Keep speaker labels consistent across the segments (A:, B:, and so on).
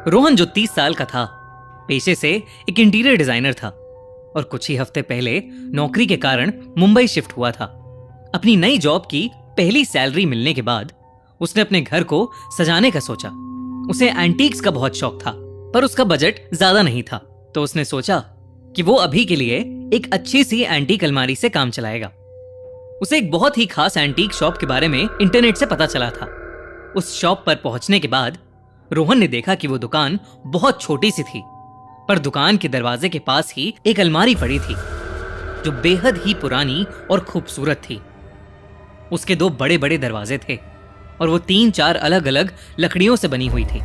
A: रोहन जो 30 साल का था, पेशे से एक इंटीरियर डिजाइनर था और कुछ ही हफ्ते पहले नौकरी के कारण मुंबई शिफ्ट हुआ था। अपनी नई जॉब की पहली सैलरी मिलने के बाद उसने अपने घर को सजाने का सोचा। उसे एंटीक्स का बहुत शौक था, पर उसका बजट ज्यादा नहीं था, तो उसने सोचा कि वो अभी के लिए एक अच्छी सी एंटीक अलमारी से काम चलाएगा। उसे एक बहुत ही खास एंटीक शॉप के बारे में इंटरनेट से पता चला था। उस शॉप पर पहुंचने के बाद रोहन ने देखा कि वो दुकान बहुत छोटी सी थी, पर दुकान के दरवाजे के पास ही एक अलमारी पड़ी थी जो बेहद ही पुरानी और खूबसूरत थी। उसके 2 बड़े बड़े दरवाजे थे और वो 3-4 अलग अलग लकड़ियों से बनी हुई थी।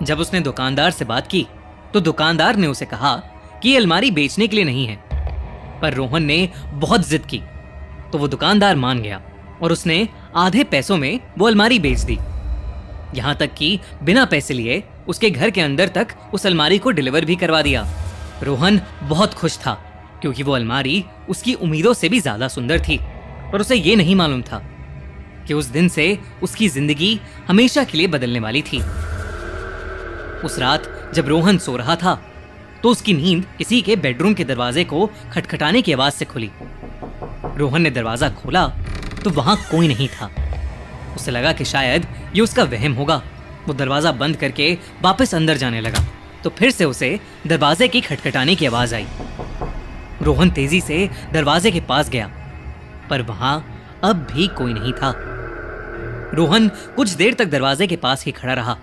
A: जब उसने दुकानदार से बात की तो दुकानदार ने उसे कहा कि ये अलमारी बेचने के लिए नहीं है, पर रोहन ने बहुत जिद की तो वो दुकानदार मान गया और उसने आधे पैसों में वो अलमारी बेच दी। यहां तक कि बिना पैसे लिए उसके घर के अंदर तक उस अलमारी को डिलीवर भी करवा दिया। रोहन बहुत खुश था क्योंकि वो अलमारी उसकी उम्मीदों से भी ज्यादा सुंदर थी, पर उसे ये नहीं मालूम था कि उस दिन से उसकी जिंदगी हमेशा के लिए बदलने वाली थी। उस रात जब रोहन सो रहा था तो उसकी नींद किसी के बेडरूम के दरवाजे को खटखटाने की आवाज से खुली। रोहन ने दरवाजा खोला तो वहां कोई नहीं था। उसे लगा कि शायद ये उसका वहम होगा। वो दरवाजा बंद करके वापस अंदर जाने लगा तो फिर से उसे दरवाजे की खटखटाने की आवाज आई। रोहन तेजी से दरवाजे के पास गया, पर वहां अब भी कोई नहीं था। रोहन कुछ देर तक दरवाजे के पास ही खड़ा रहा,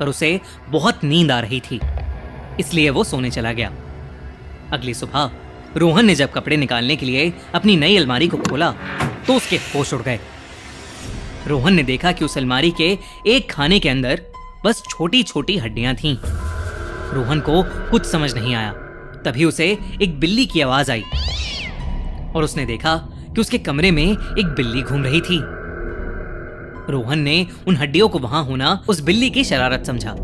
A: पर उसे बहुत नींद आ रही थी, इसलिए वो सोने चला गया। अगली सुबह रोहन ने जब कपड़े निकालने के लिए अपनी नई अलमारी को खोला तो उसके होश उड़ गए। रोहन ने देखा कि उस अलमारी के एक खाने के अंदर बस छोटी छोटी हड्डियां थीं। रोहन को कुछ समझ नहीं आया। तभी उसे एक बिल्ली की आवाज आई और उसने देखा कि उसके कमरे में एक बिल्ली घूम रही थी। रोहन ने उन हड्डियों को वहां होना उस बिल्ली की शरारत समझा।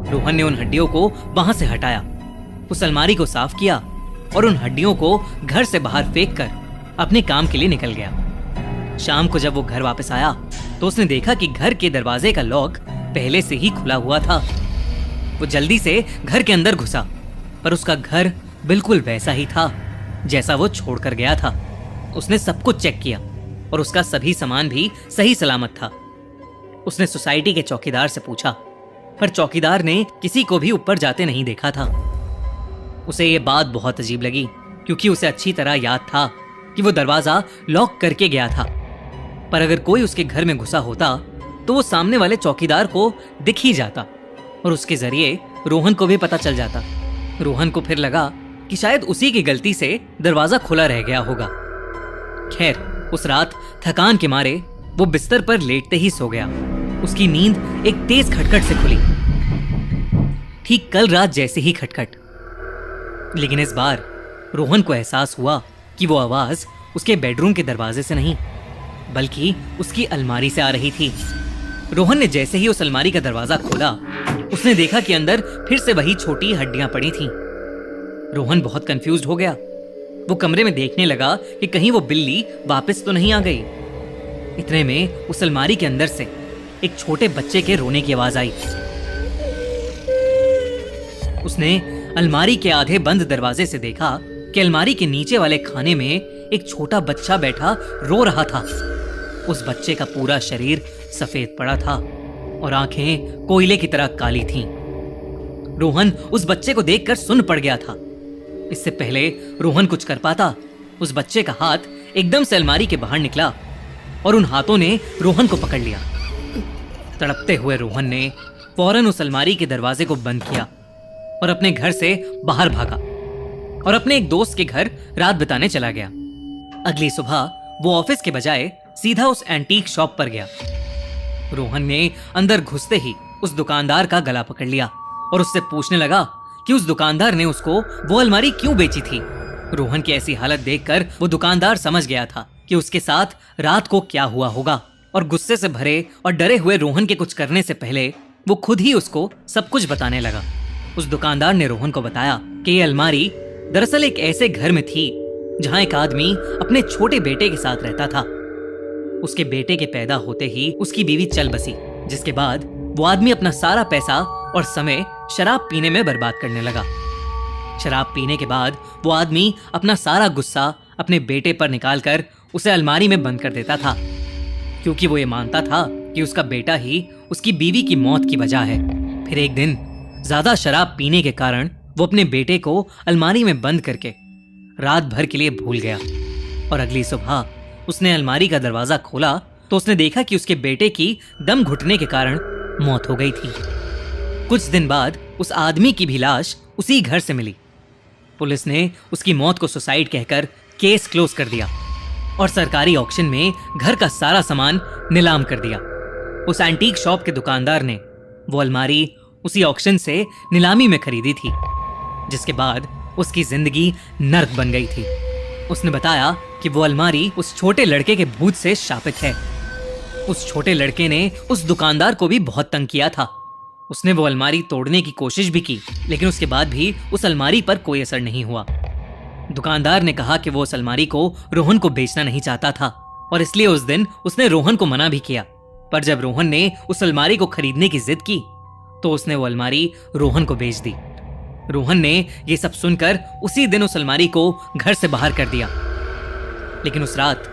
A: रोहन ने उन हड्डियों को वहां से हटाया, उस अलमारी को साफ किया और उन हड्डियों को घर से बाहर फेंक कर अपने काम के लिए निकल गया। शाम को जब वो घर वापस आया तो उसने देखा कि घर के दरवाजे का लॉक पहले से ही खुला हुआ था। वो जल्दी से घर के अंदर घुसा, पर उसका घर बिल्कुल वैसा ही था जैसा वो छोड़कर गया था। उसने सब कुछ चेक किया और उसका सभी सामान भी सही सलामत था। उसने सोसाइटी के चौकीदार से पूछा, पर चौकीदार ने किसी को भी ऊपर जाते नहीं देखा था। उसे ये बात बहुत अजीब लगी क्योंकि उसे अच्छी तरह याद था कि वो दरवाजा लॉक करके गया था, पर अगर कोई उसके घर में घुसा होता तो वो सामने वाले चौकीदार को दिख ही जाता और उसके जरिए रोहन को भी पता चल जाता। रोहन को फिर लगा कि शायद उसी की गलती से दरवाजा खुला रह गया होगा। खैर, उस रात थकान के मारे वो बिस्तर पर लेटते ही सो गया। उसकी नींद एक तेज खटखट से खुली, ठीक कल रात जैसे ही खटखट। लेकिन इस बार रोहन को एहसास हुआ कि वो आवाज उसके बेडरूम के दरवाजे से नहीं बल्कि उसकी अलमारी से आ रही थी। रोहन ने जैसे ही उस अलमारी का दरवाजा खोला उसने देखा कि अंदर फिर से वही छोटी हड्डियां पड़ी थीं। रोहन बहुत कंफ्यूज्ड हो गया। वो कमरे में देखने लगा कि कहीं वो बिल्ली वापस तो नहीं आ गई। इतने में उस अलमारी के अंदर से एक छोटे बच्चे के रोने की आवाज आई। उसने अलमारी के आधे बंद दरवाजे से देखा कि अलमारी के नीचे वाले खाने में एक छोटा बच्चा बैठा रो रहा था। उस बच्चे का पूरा शरीर सफेद पड़ा था और आंखें कोयले की तरह काली थीं। रोहन उस बच्चे को देखकर सुन्न पड़ गया था। इससे पहले रोहन कुछ कर पाता, उस बच्चे का हाथ एकदम से अलमारी के बाहर निकला और उन हाथों ने रोहन को पकड़ लिया। तड़पते हुए रोहन ने फौरन उस अलमारी के दरवाजे को बंद किया और अपने घर से बाहर भागा और अपने एक दोस्त के घर रात बिताने चला गया। अगली सुबह वो ऑफिस के बजाय सीधा उस एंटीक शॉप पर गया। रोहन ने अंदर घुसते ही उस दुकानदार का गला पकड़ लिया और उससे पूछने लगा कि उस दुकानदार ने उसको वो अलमारी क्यों बेची थी। रोहन की ऐसी हालत देखकर वो दुकानदार समझ गया था कि उसके साथ रात को क्या हुआ होगा और गुस्से से भरे और डरे हुए रोहन के कुछ करने से पहले वो खुद ही उसको सब कुछ बताने लगा। उस दुकानदार ने रोहन को बताया कि ये अलमारी दरअसल एक ऐसे घर में थी जहां एक आदमी अपने छोटे बेटे के साथ रहता था। उसके बेटे के पैदा होते ही उसकी बीवी चल बसी, जिसके बाद वो आदमी अपना सारा पैसा और समय शराब पीने में बर्बाद करने लगा। शराब पीने के बाद वो आदमी अपना सारा गुस्सा अपने बेटे पर निकालकर उसे अलमारी में बंद कर देता था, क्योंकि वो ये मानता था कि उसका बेटा ही उसकी बीवी की मौत की वजह है। फिर एक दिन ज्यादा शराब पीने के कारण वो अपने बेटे को अलमारी में बंद करके रात भर के लिए भूल गया और अगली सुबह उसने अलमारी का दरवाजा खोला तो उसने देखा कि उसके बेटे की दम घुटने के कारण मौत हो गई थी। कुछ दिन बाद उस आदमी की भी लाश उसी घर से मिली। पुलिस ने उसकी मौत को सुसाइड कहकर केस क्लोज कर दिया और सरकारी ऑक्शन में घर का सारा सामान नीलाम कर दिया। उस एंटीक शॉप के दुकानदार ने वो अलमारी उसी ऑक्शन से नीलामी में खरीदी थी, जिसके बाद उसकी जिंदगी नर्क बन गई थी। उसने बताया कि वो अलमारी उस छोटे लड़के के भूत से शापित है। उस छोटे लड़के ने उस दुकानदार को भी बहुत तंग किया था। उसने वो अलमारी तोड़ने की कोशिश भी की, लेकिन उसके बाद भी उस अलमारी पर कोई असर नहीं हुआ। दुकानदार ने कहा कि वो उस अलमारी को रोहन को बेचना नहीं चाहता था और इसलिए उस दिन उसने रोहन को मना भी किया। पर जब रोहन ने उस अलमारी को खरीदने की जिद की तो उसने वो अलमारी रोहन को बेच दी। रोहन ने ये सब सुनकर उसी दिन उस अलमारी को घर से बाहर कर दिया। लेकिन उस रात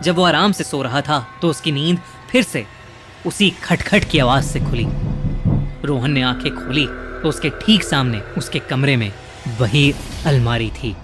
A: जब वो आराम से सो रहा था तो उसकी नींद फिर से उसी खटखट की आवाज से खुली। रोहन ने आंखें खोली तो उसके ठीक सामने उसके कमरे में वही अलमारी थी।